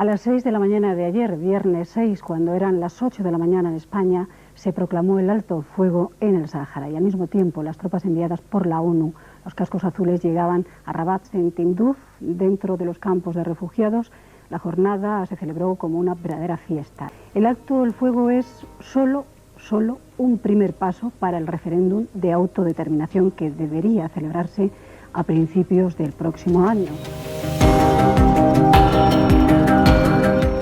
A las 6 de la mañana de ayer, viernes 6, cuando eran las 8 de la mañana en España, se proclamó el alto fuego en el Sáhara y al mismo tiempo las tropas enviadas por la ONU, los cascos azules, llegaban a Rabat en Tindouf, dentro de los campos de refugiados. La jornada se celebró como una verdadera fiesta. El alto del fuego es solo un primer paso para el referéndum de autodeterminación que debería celebrarse a principios del próximo año.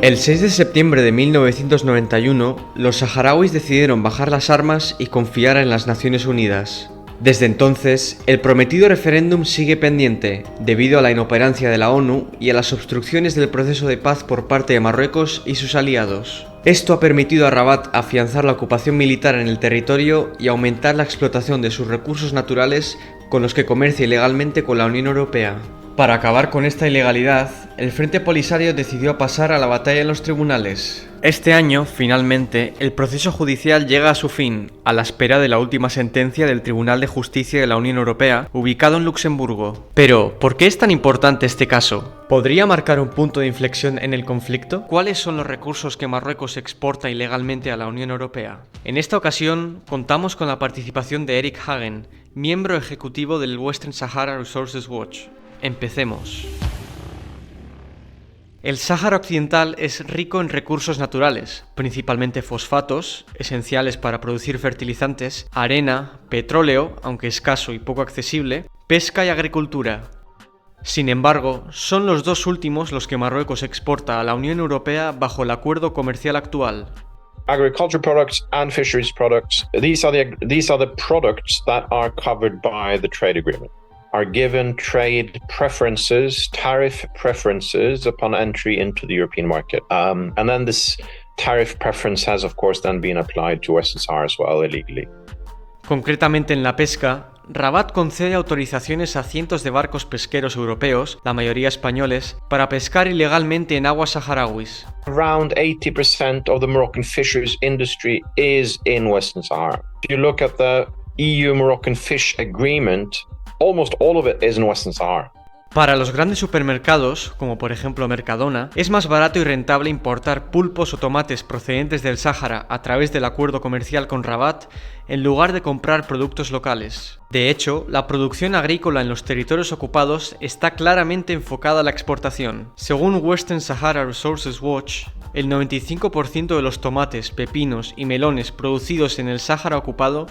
El 6 de septiembre de 1991, los saharauis decidieron bajar las armas y confiar en las Naciones Unidas. Desde entonces, el prometido referéndum sigue pendiente, debido a la inoperancia de la ONU y a las obstrucciones del proceso de paz por parte de Marruecos y sus aliados. Esto ha permitido a Rabat afianzar la ocupación militar en el territorio y aumentar la explotación de sus recursos naturales con los que comercia ilegalmente con la Unión Europea. Para acabar con esta ilegalidad, el Frente Polisario decidió pasar a la batalla en los tribunales. Este año, finalmente, el proceso judicial llega a su fin, a la espera de la última sentencia del Tribunal de Justicia de la Unión Europea, ubicado en Luxemburgo. Pero, ¿por qué es tan importante este caso? ¿Podría marcar un punto de inflexión en el conflicto? ¿Cuáles son los recursos que Marruecos exporta ilegalmente a la Unión Europea? En esta ocasión, contamos con la participación de Eric Hagen, miembro ejecutivo del Western Sahara Resources Watch. Empecemos. El Sáhara Occidental es rico en recursos naturales, principalmente fosfatos, esenciales para producir fertilizantes, arena, petróleo, aunque escaso y poco accesible, pesca y agricultura. Sin embargo, son los dos últimos los que Marruecos exporta a la Unión Europea bajo el acuerdo comercial actual. Agriculture products and fisheries products, these are the products that are covered by the trade agreement. Are given trade preferences, tariff preferences upon entry into the European market. And then this tariff preference has, of course, then been applied to Western Sahara as well, illegally. Concretamente en la pesca, Rabat concede autorizaciones a cientos de barcos pesqueros europeos, la mayoría españoles, para pescar ilegalmente en aguas saharauis. Around 80% of the Moroccan fisheries industry is in Western Sahara. If you look at the EU-Moroccan Fish Agreement, almost all of it is in Western Sahara. Para los grandes supermercados, como por ejemplo Mercadona, es más barato y rentable importar pulpos o tomates procedentes del Sáhara a través del acuerdo comercial con Rabat, en lugar de comprar productos locales. De hecho, la producción agrícola en los territorios ocupados está claramente enfocada a la exportación. Según Western Sahara Resources Watch, el 95% de los tomates, pepinos y melones producidos en el Sáhara ocupado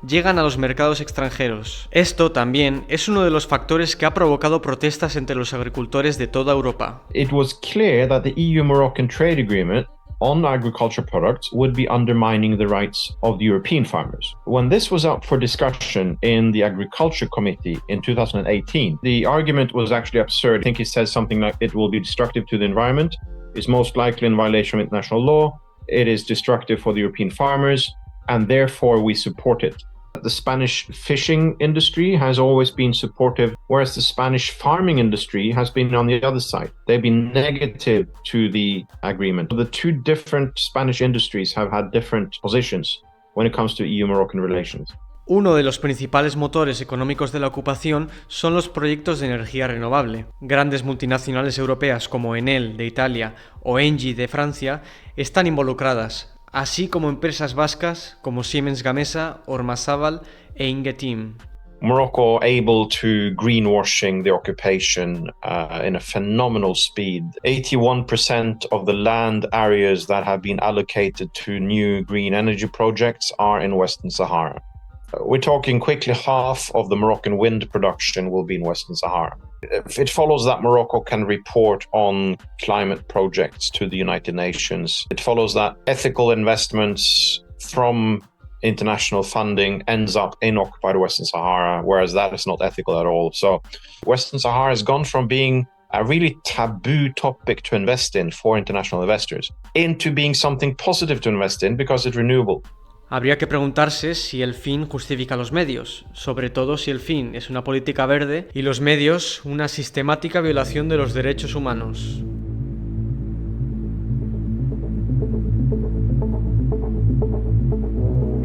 llegan a los mercados extranjeros. Esto también es uno de los factores que ha provocado protestas entre los agricultores de toda Europa. It was clear that the EU-Moroccan trade agreement on agriculture products would be undermining the rights of the European farmers. When this was up for discussion in the Agriculture Committee in 2018, the argument was actually absurd. I think it says something like it will be destructive to the environment, is most likely in violation of international law, it is destructive for the European farmers, and therefore we support it. The Spanish fishing industry has always been supportive, whereas the Spanish farming industry has been on the other side. They've been negative to the agreement. The two different Spanish industries have had different positions when it comes to EU-Moroccan relations. Uno de los principales motores económicos de la ocupación son los proyectos de energía renovable. Grandes multinacionales europeas como Enel de Italia o Engie de Francia están involucradas, así como empresas vascas como Siemens Gamesa, Ormazábal e Ingeteam. Morocco able to greenwashing the occupation in a phenomenal speed. 81% of the land areas that have been allocated to new green energy projects are in Western Sahara. We're talking quickly half of the Moroccan wind production will be in Western Sahara. It follows that Morocco can report on climate projects to the United Nations. It follows that ethical investments from international funding ends up in occupied Western Sahara, whereas that is not ethical at all. So Western Sahara has gone from being a really taboo topic to invest in for international investors into being something positive to invest in because it's renewable. Habría que preguntarse si el fin justifica los medios, sobre todo si el fin es una política verde y los medios una sistemática violación de los derechos humanos.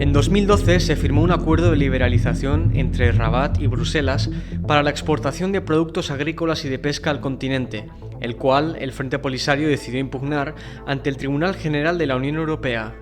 En 2012 se firmó un acuerdo de liberalización entre Rabat y Bruselas para la exportación de productos agrícolas y de pesca al continente, el cual el Frente Polisario decidió impugnar ante el Tribunal General de la Unión Europea.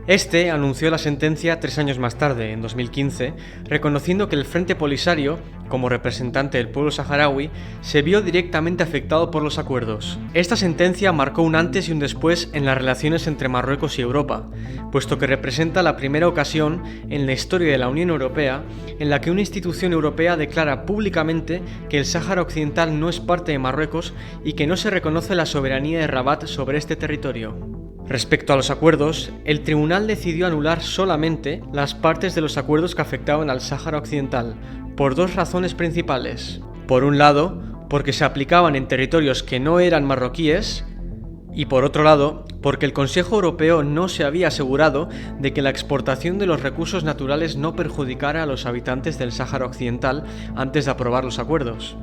Este anunció la sentencia 3 años más tarde, en 2015, reconociendo que el Frente Polisario, como representante del pueblo saharaui, se vio directamente afectado por los acuerdos. Esta sentencia marcó un antes y un después en las relaciones entre Marruecos y Europa, puesto que representa la primera ocasión en la historia de la Unión Europea en la que una institución europea declara públicamente que el Sáhara Occidental no es parte de Marruecos y que no se reconoce la soberanía de Rabat sobre este territorio. Respecto a los acuerdos, el tribunal decidió anular solamente las partes de los acuerdos que afectaban al Sáhara Occidental, por 2 razones principales. Por un lado, porque se aplicaban en territorios que no eran marroquíes, y por otro lado, porque el Consejo Europeo no se había asegurado de que la exportación de los recursos naturales no perjudicara a los habitantes del Sáhara Occidental antes de aprobar los acuerdos.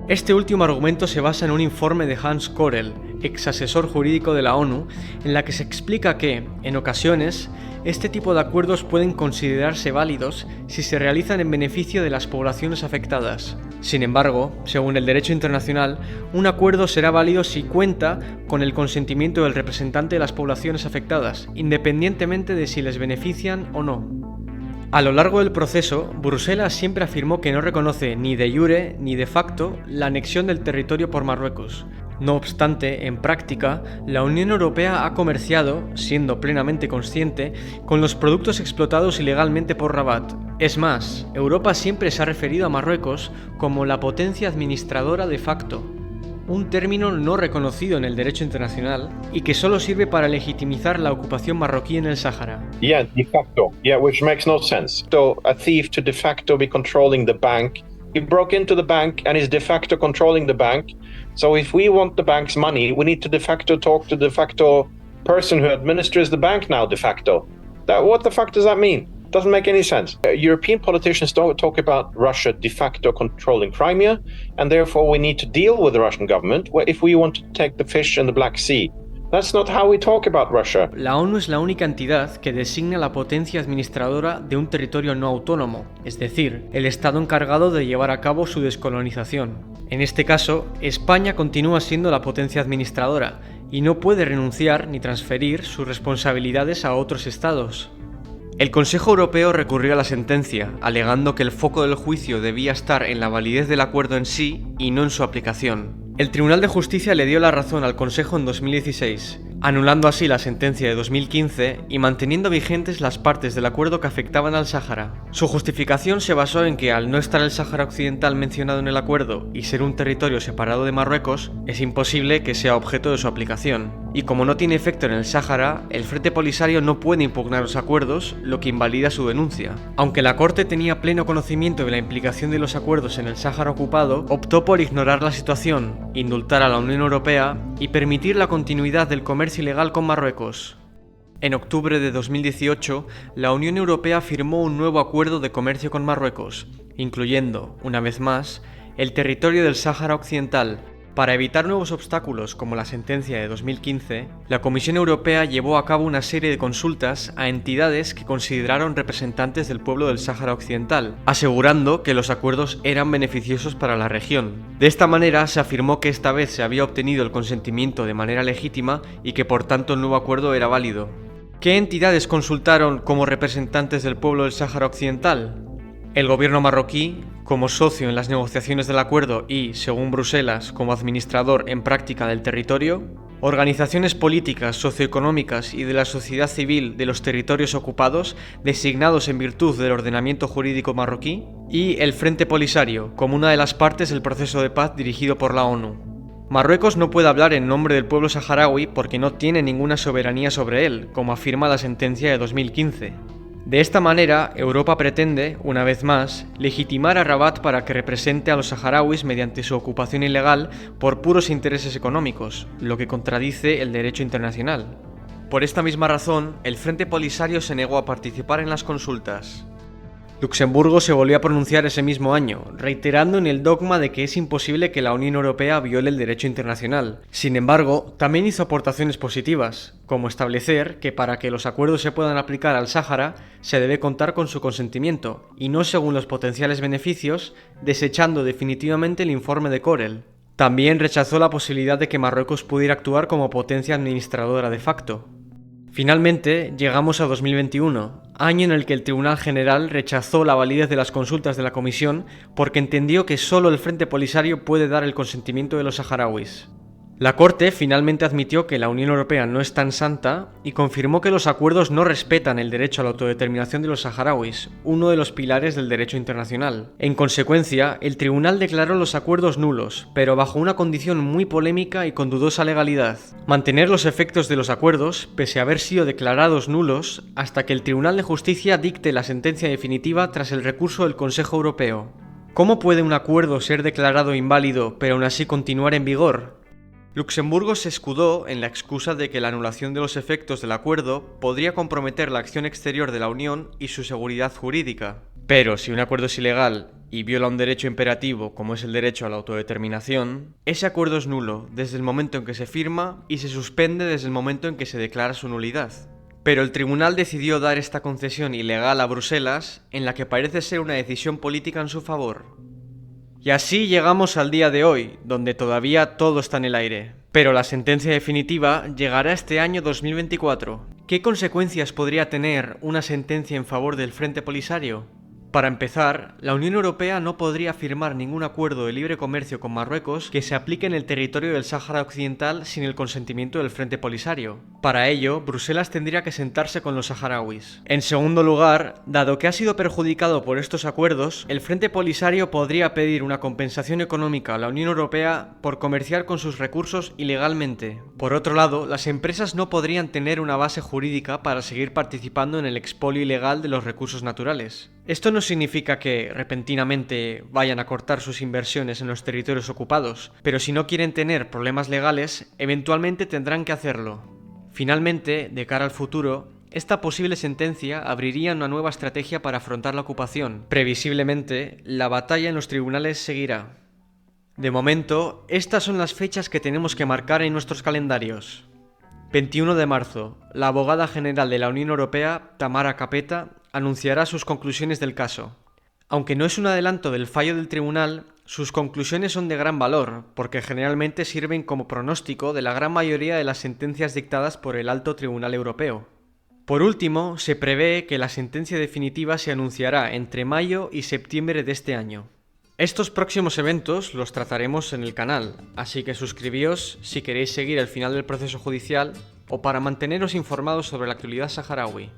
Este último argumento se basa en un informe de Hans Korel, ex asesor jurídico de la ONU, en la que se explica que, en ocasiones, este tipo de acuerdos pueden considerarse válidos si se realizan en beneficio de las poblaciones afectadas. Sin embargo, según el derecho internacional, un acuerdo será válido si cuenta con el consentimiento del representante de las poblaciones afectadas, independientemente de si les benefician o no. A lo largo del proceso, Bruselas siempre afirmó que no reconoce ni de jure ni de facto la anexión del territorio por Marruecos. No obstante, en práctica, la Unión Europea ha comerciado, siendo plenamente consciente, con los productos explotados ilegalmente por Rabat. Es más, Europa siempre se ha referido a Marruecos como la potencia administradora de facto, un término no reconocido en el derecho internacional y que solo sirve para legitimizar la ocupación marroquí en el Sáhara. Yeah, de facto. Yeah, which makes no sense. So a thief to de facto be controlling the bank. He broke into the bank and is de facto controlling the bank. So if we want the bank's money, we need to de facto talk to the de facto person who administers the bank now de facto. What the fuck does that mean? Doesn't make any sense. European politicians don't talk about Russia de facto controlling Crimea, and therefore we need to deal with the Russian government if we want to take the fish in the Black Sea. That's not how we talk about Russia. La ONU es la única entidad que designa la potencia administradora de un territorio no autónomo, es decir, el Estado encargado de llevar a cabo su descolonización. En este caso, España continúa siendo la potencia administradora y no puede renunciar ni transferir sus responsabilidades a otros estados. El Consejo Europeo recurrió a la sentencia, alegando que el foco del juicio debía estar en la validez del acuerdo en sí y no en su aplicación. El Tribunal de Justicia le dio la razón al Consejo en 2016, anulando así la sentencia de 2015 y manteniendo vigentes las partes del acuerdo que afectaban al Sáhara. Su justificación se basó en que al no estar el Sáhara Occidental mencionado en el acuerdo y ser un territorio separado de Marruecos, es imposible que sea objeto de su aplicación. Y como no tiene efecto en el Sáhara, el Frente Polisario no puede impugnar los acuerdos, lo que invalida su denuncia. Aunque la Corte tenía pleno conocimiento de la implicación de los acuerdos en el Sáhara ocupado, optó por ignorar la situación, indultar a la Unión Europea y permitir la continuidad del comercio ilegal con Marruecos. En octubre de 2018, la Unión Europea firmó un nuevo acuerdo de comercio con Marruecos, incluyendo, una vez más, el territorio del Sáhara Occidental. Para evitar nuevos obstáculos como la sentencia de 2015, la Comisión Europea llevó a cabo una serie de consultas a entidades que consideraron representantes del pueblo del Sáhara Occidental, asegurando que los acuerdos eran beneficiosos para la región. De esta manera se afirmó que esta vez se había obtenido el consentimiento de manera legítima y que por tanto el nuevo acuerdo era válido. ¿Qué entidades consultaron como representantes del pueblo del Sáhara Occidental? El gobierno marroquí, como socio en las negociaciones del acuerdo y, según Bruselas, como administrador en práctica del territorio, organizaciones políticas, socioeconómicas y de la sociedad civil de los territorios ocupados designados en virtud del ordenamiento jurídico marroquí, y el Frente Polisario, como una de las partes del proceso de paz dirigido por la ONU. Marruecos no puede hablar en nombre del pueblo saharaui porque no tiene ninguna soberanía sobre él, como afirma la sentencia de 2015. De esta manera, Europa pretende, una vez más, legitimar a Rabat para que represente a los saharauis mediante su ocupación ilegal por puros intereses económicos, lo que contradice el derecho internacional. Por esta misma razón, el Frente Polisario se negó a participar en las consultas. Luxemburgo se volvió a pronunciar ese mismo año, reiterando en el dogma de que es imposible que la Unión Europea viole el derecho internacional. Sin embargo, también hizo aportaciones positivas, como establecer que para que los acuerdos se puedan aplicar al Sáhara, se debe contar con su consentimiento, y no según los potenciales beneficios, desechando definitivamente el informe de Korel. También rechazó la posibilidad de que Marruecos pudiera actuar como potencia administradora de facto. Finalmente, llegamos a 2021, año en el que el Tribunal General rechazó la validez de las consultas de la Comisión porque entendió que solo el Frente Polisario puede dar el consentimiento de los saharauis. La Corte finalmente admitió que la Unión Europea no es tan santa y confirmó que los acuerdos no respetan el derecho a la autodeterminación de los saharauis, uno de los pilares del derecho internacional. En consecuencia, el tribunal declaró los acuerdos nulos, pero bajo una condición muy polémica y con dudosa legalidad: mantener los efectos de los acuerdos, pese a haber sido declarados nulos, hasta que el Tribunal de Justicia dicte la sentencia definitiva tras el recurso del Consejo Europeo. ¿Cómo puede un acuerdo ser declarado inválido pero aún así continuar en vigor? Luxemburgo se escudó en la excusa de que la anulación de los efectos del acuerdo podría comprometer la acción exterior de la Unión y su seguridad jurídica. Pero si un acuerdo es ilegal y viola un derecho imperativo como es el derecho a la autodeterminación, ese acuerdo es nulo desde el momento en que se firma y se suspende desde el momento en que se declara su nulidad. Pero el tribunal decidió dar esta concesión ilegal a Bruselas, en la que parece ser una decisión política en su favor. Y así llegamos al día de hoy, donde todavía todo está en el aire. Pero la sentencia definitiva llegará este año 2024. ¿Qué consecuencias podría tener una sentencia en favor del Frente Polisario? Para empezar, la Unión Europea no podría firmar ningún acuerdo de libre comercio con Marruecos que se aplique en el territorio del Sáhara Occidental sin el consentimiento del Frente Polisario. Para ello, Bruselas tendría que sentarse con los saharauis. En segundo lugar, dado que ha sido perjudicado por estos acuerdos, el Frente Polisario podría pedir una compensación económica a la Unión Europea por comerciar con sus recursos ilegalmente. Por otro lado, las empresas no podrían tener una base jurídica para seguir participando en el expolio ilegal de los recursos naturales. Esto no significa que, repentinamente, vayan a cortar sus inversiones en los territorios ocupados, pero si no quieren tener problemas legales, eventualmente tendrán que hacerlo. Finalmente, de cara al futuro, esta posible sentencia abriría una nueva estrategia para afrontar la ocupación. Previsiblemente, la batalla en los tribunales seguirá. De momento, estas son las fechas que tenemos que marcar en nuestros calendarios. 21 de marzo, la abogada general de la Unión Europea, Tamara Capeta, anunciará sus conclusiones del caso. Aunque no es un adelanto del fallo del tribunal, sus conclusiones son de gran valor, porque generalmente sirven como pronóstico de la gran mayoría de las sentencias dictadas por el Alto Tribunal Europeo. Por último, se prevé que la sentencia definitiva se anunciará entre mayo y septiembre de este año. Estos próximos eventos los trataremos en el canal, así que suscribíos si queréis seguir el final del proceso judicial o para manteneros informados sobre la actualidad saharaui.